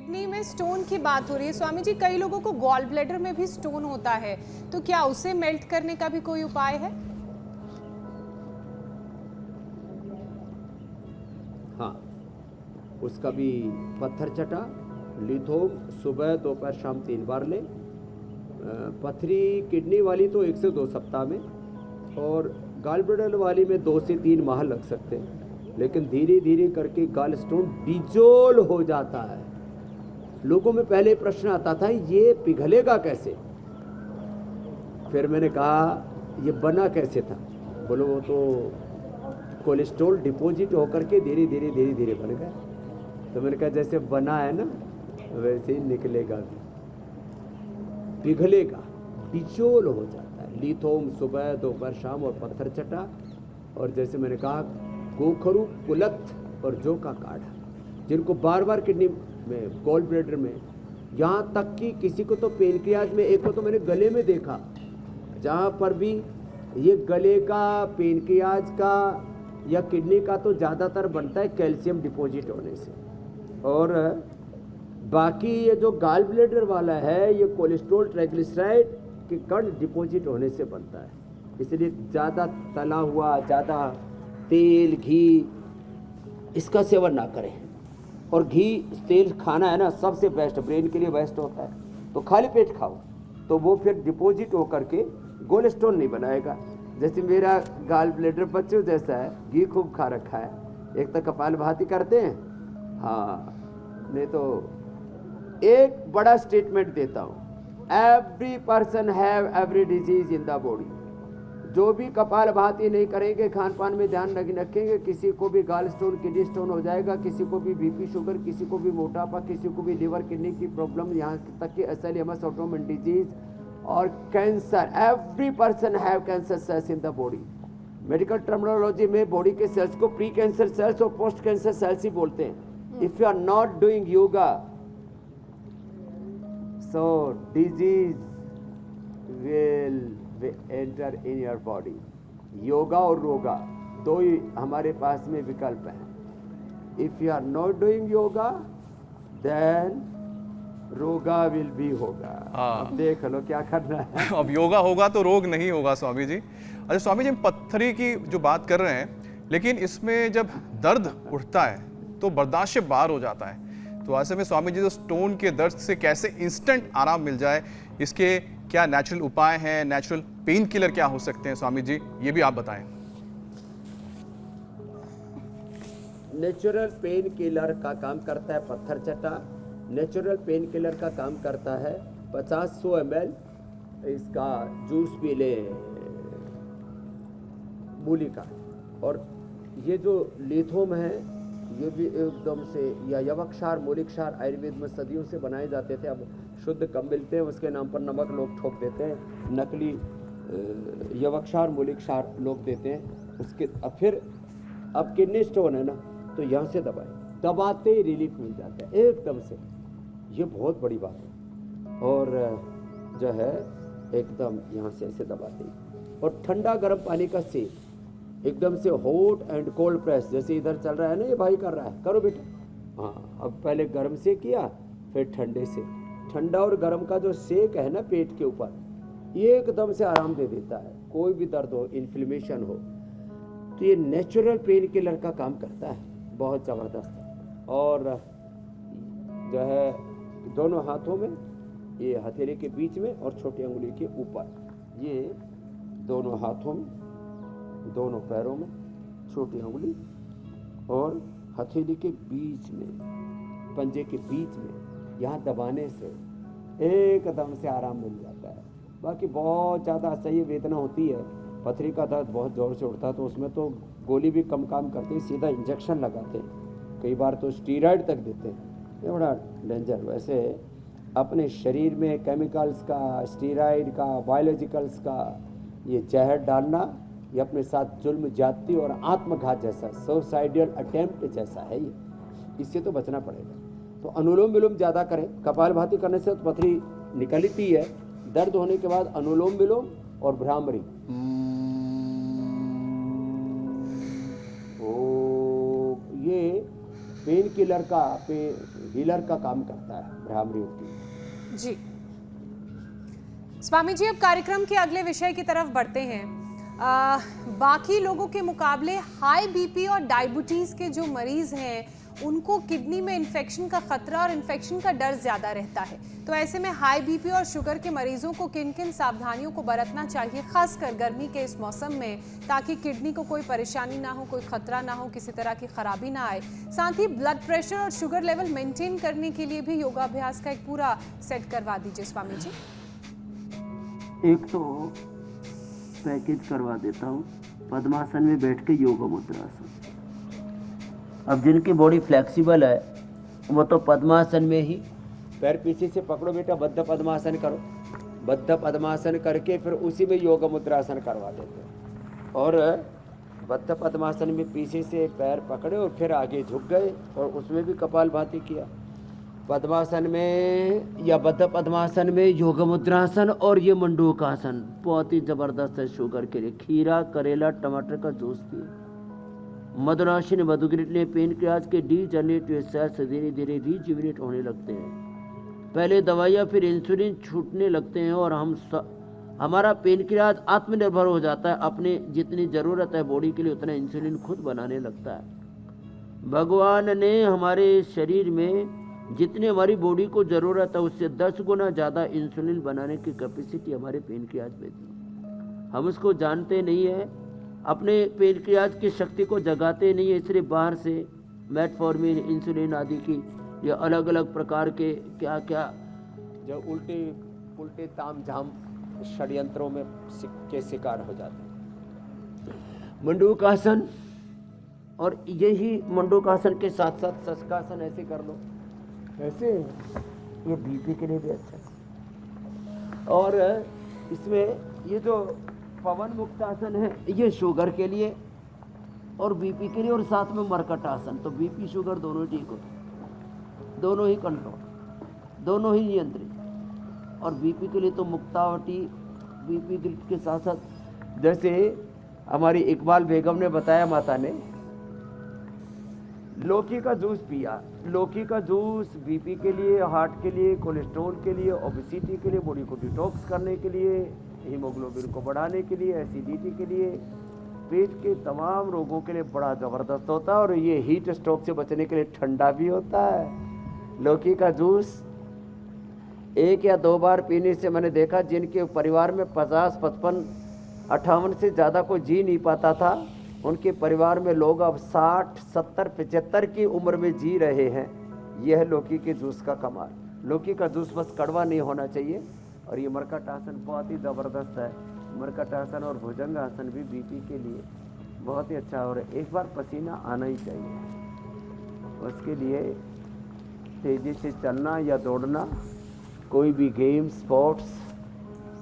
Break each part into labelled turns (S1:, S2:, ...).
S1: Kidney में stone की बात हो रही है स्वामी जी, कई लोगों को गॉल ब्लैडर में भी स्टोन होता है, तो क्या उसे मेल्ट करने का भी कोई उपाय है?
S2: हाँ, उसका भी पत्थर चटा, लिथोम सुबह दोपहर शाम 3 बार ले। पथरी किडनी वाली तो 1 से 2 सप्ताह में, और गॉल ब्लैडर वाली में 2 से 3 माह लग सकते हैं, लेकिन धीरे धीरे करके गॉल स्टोन डिजोल हो जाता है। लोगों में पहले प्रश्न आता था ये पिघलेगा कैसे, फिर मैंने कहा ये बना कैसे था, बोलो वो तो कोलेस्ट्रॉल डिपॉजिट होकर के धीरे धीरे बन गया। तो मैंने कहा जैसे बना है ना वैसे ही निकलेगा भी, पिघलेगा, डिजोल हो जाता है। लिथोम सुबह दोपहर शाम और पत्थर चटा, और जैसे मैंने कहा गोखरू कुलथ और जौ का काढ़ा, जिनको बार बार किडनी में गॉल ब्लैडर में, यहाँ तक कि किसी को तो पेनक्रियाज में, एक को तो मैंने गले में देखा, जहाँ पर भी ये गले का पेनक्रियाज का या किडनी का तो ज़्यादातर बनता है कैल्शियम डिपॉजिट होने से, और बाकी ये जो गॉल ब्लैडर वाला है ये कोलेस्ट्रॉल ट्राइग्लिसराइड के कण डिपॉजिट होने से बनता है। इसलिए ज़्यादा तला हुआ, ज़्यादा तेल घी इसका सेवन ना करें, और घी तेल खाना है ना सबसे बेस्ट, ब्रेन के लिए बेस्ट होता है, तो खाली पेट खाओ, तो वो फिर डिपॉजिट होकर के कोलेस्ट्रॉल नहीं बनाएगा। जैसे मेरा गॉल ब्लैडर बच्चों जैसा है, घी खूब खा रखा है, एक तो कपालभाति करते हैं, हाँ नहीं तो एक बड़ा स्टेटमेंट देता हूँ, every person have every disease in the body. जो भी कपालभाति नहीं करेंगे, खान पान में ध्यान रखेंगे, किसी को भी गॉल स्टोन किडनी स्टोन हो जाएगा, किसी को भी बीपी शुगर, किसी को भी मोटापा, किसी को भी लिवर किडनी की प्रॉब्लम, यहाँ तक कि एसएलएमएस ऑटोइम्यून डिजीज और cancer. Every person have cancer cells in the body. Medical terminology में बॉडी के सेल्स को प्री कैंसर सेल्स और पोस्ट कैंसर सेल्स ही बोलते हैं। If you are not doing yoga, so disease will enter in your body। Yoga और रोगा दो ही हमारे पास में विकल्प हैं। If you are not doing yoga, then रोगा विल भी होगा। अब देख लो क्या करना है।
S3: अब योगा होगा तो रोग नहीं होगा स्वामी जी। अच्छा स्वामी जी, हम पत्थरी की जो बात कर रहे हैं, लेकिन इसमें जब दर्द उठता है तो बर्दाश्त से बाहर हो जाता है, तो ऐसे में स्वामी जी तो स्टोन के दर्द से कैसे इंस्टेंट आराम मिल जाए, इसके क्या नेचुरल उपाय हैं, नेचुरल पेन किलर क्या हो सकते हैं स्वामी जी, ये भी आप बताएं।
S2: नेचुरल पेन किलर का काम करता है पत्थर चटा। नेचुरल पेन किलर का काम करता है 50-100 ml इसका जूस पी ले मूली का। और ये जो लिथोम है ये भी एकदम से, या यवक्षार मूलिक्षार आयुर्वेद में सदियों से बनाए जाते थे, अब शुद्ध कम मिलते हैं, उसके नाम पर नमक लोग ठोक देते हैं, नकली यवक्षार मूलिक्षार लोग देते हैं उसके। अब किडनी स्टोन है ना, तो यहाँ से दबाते ही रिलीफ मिल जाता है एकदम से, ये बहुत बड़ी बात है। और जो है एकदम यहाँ से ऐसे दबाते ही, और ठंडा गर्म पानी का सेक एकदम से, हॉट एंड कोल्ड प्रेस, जैसे इधर चल रहा है ना, ये भाई कर रहा है, करो बेटा। हाँ, अब पहले गर्म से किया, फिर ठंडे से। ठंडा और गर्म का जो सेक है ना पेट के ऊपर, ये एकदम से आराम दे देता है। कोई भी दर्द हो, इन्फ्लेमेशन हो, तो ये नेचुरल पेन किलर का काम करता है, बहुत ज़बरदस्त। और जो है दोनों हाथों में, ये हथेली के बीच में और छोटी उंगली के ऊपर, ये दोनों हाथों में, दोनों पैरों में, छोटी उंगली और हथेली के बीच में, पंजे के बीच में, यहाँ दबाने से एकदम से आराम मिल जाता है। बाकी बहुत ज़्यादा असह्य वेदना होती है, पथरी का दर्द बहुत ज़ोर से उठता है, तो उसमें तो गोली भी कम काम करती है, सीधा इंजेक्शन लगाते हैं, कई बार तो स्टीरॉयड तक देते हैं, ये बड़ा डेंजर। वैसे अपने शरीर में केमिकल्स का, स्टीरॉयड का, बायोलॉजिकल्स का ये जहर डालना, ये अपने साथ जुल्म ज्यादती और आत्मघात जैसा, सुसाइडल अटेम्प्ट जैसा है ये, इससे तो बचना पड़ेगा। तो अनुलोम विलोम ज़्यादा करें, कपालभाति करने से तो पथरी निकलती है, दर्द होने के बाद अनुलोम विलोम और भ्रामरी, ओ ये पेन किलर का हीलर का काम करता है भ्रामरी होती।
S1: जी स्वामी जी, अब कार्यक्रम के अगले विषय की तरफ बढ़ते हैं। बाकी लोगों के मुकाबले हाई बीपी और डायबिटीज के जो मरीज हैं उनको किडनी में इन्फेक्शन का खतरा और इन्फेक्शन का डर ज्यादा रहता है। तो ऐसे में हाई बीपी और शुगर के मरीजों को किन किन सावधानियों को बरतना चाहिए, खासकर गर्मी के इस मौसम में, ताकि किडनी को कोई परेशानी ना हो, कोई खतरा ना हो, किसी तरह की खराबी ना आए। साथ ही ब्लड प्रेशर और शुगर लेवल मेंटेन करने के लिए भी योगाभ्यास का एक पूरा सेट करवा दीजिए स्वामी जी।
S4: एक तो पैकेज करवा देता हूँ, पद्मासन में बैठ के योग मुद्रासन। अब जिनकी बॉडी फ्लेक्सिबल है वो तो पद्मासन में ही
S2: पैर पीछे से पकड़ो बेटा, बद्ध पद्मासन करो, बद्ध पद्मासन करके फिर उसी में योग मुद्रासन करवा देते हैं। और बद्ध पद्मासन में पीछे से पैर पकड़े और फिर आगे झुक गए और उसमें भी कपालभाति किया। पद्मासन में या बद्ध पद्मासन में योग मुद्रासन और ये मंडूकासन बहुत ही ज़बरदस्त है शुगर के लिए। खीरा, करेला, टमाटर का जूस पिए। मधुनाशिनी मधुग्रिट ने पेनक्रियाज के डीजनरेटिव सेल्स धीरे धीरे रिजुविनेट होने लगते हैं। पहले दवाइयाँ फिर इंसुलिन छूटने लगते हैं और हमारा पेनक्रियाज आत्मनिर्भर हो जाता है। अपने जितनी ज़रूरत है बॉडी के लिए उतना इंसुलिन खुद बनाने लगता है। भगवान ने हमारे शरीर में जितनी हमारी बॉडी को ज़रूरत है उससे 10 गुना ज़्यादा इंसुलिन बनाने की कैपेसिटी हमारे पेनक्रियाज में थी। हम उसको जानते नहीं हैं, अपने पेनक्रियाज की शक्ति को जगाते नहीं है, इसलिए बाहर से मेटफॉर्मिन, इंसुलिन आदि की या अलग अलग प्रकार के क्या क्या जो उल्टे ताम झाम षड्यंत्रों में के शिकार हो जाते हैं। मंडूकासन, और यही मंडूकासन के साथ साथ शशकासन ऐसे कर लो, ऐसे ये बीपी के लिए भी अच्छा है। और इसमें ये जो पवन मुक्तासन है ये शुगर के लिए और बीपी के लिए, और साथ में मरकट आसन, तो बीपी शुगर दोनों ठीक हो, दोनों ही कंट्रोल, दोनों ही नियंत्रित। और बीपी के लिए तो मुक्तावटी बीपी ग्रिट के साथ साथ, जैसे हमारी इकबाल बेगम ने बताया माता ने, लौकी का जूस पिया। लौकी का जूस बीपी के लिए, हार्ट के लिए, कोलेस्ट्रॉल के लिए, ओबेसिटी के लिए, बॉडी को डिटॉक्स करने के लिए, हीमोग्लोबिन को बढ़ाने के लिए, एसिडिटी के लिए, पेट के तमाम रोगों के लिए बड़ा ज़बरदस्त होता है। और ये हीट स्ट्रोक से बचने के लिए ठंडा भी होता है। लौकी का जूस 1 या 2 बार पीने से मैंने देखा जिनके परिवार में 50, 55, 58 से ज़्यादा कोई जी नहीं पाता था, उनके परिवार में लोग अब 60, 70, 75 की उम्र में जी रहे हैं। यह है लौकी के जूस का कमाल। लौकी का जूस बस कड़वा नहीं होना चाहिए। और ये मरकट आसन बहुत ही ज़बरदस्त है। मरकट आसन और भुजंग आसन भी बीपी के लिए बहुत ही अच्छा है। और एक बार पसीना आना ही चाहिए। उसके लिए तेज़ी से चलना या दौड़ना, कोई भी गेम, स्पोर्ट्स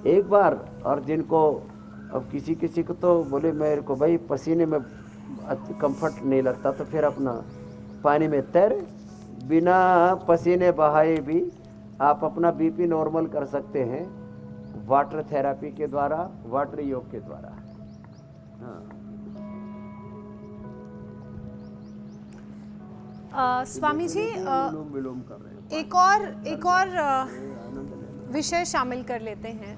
S2: एक बार। और जिनको अब किसी को तो बोले मेरे को भाई पसीने में कंफर्ट नहीं लगता, तो फिर अपना पानी में तैर, बिना पसीने बहाए भी आप अपना बीपी नॉर्मल कर सकते हैं वाटर थेरेपी के द्वारा, वाटर योग के द्वारा। हाँ।
S1: स्वामी जी
S2: विलोम कर रहे हैं।
S1: एक और विषय शामिल कर लेते हैं।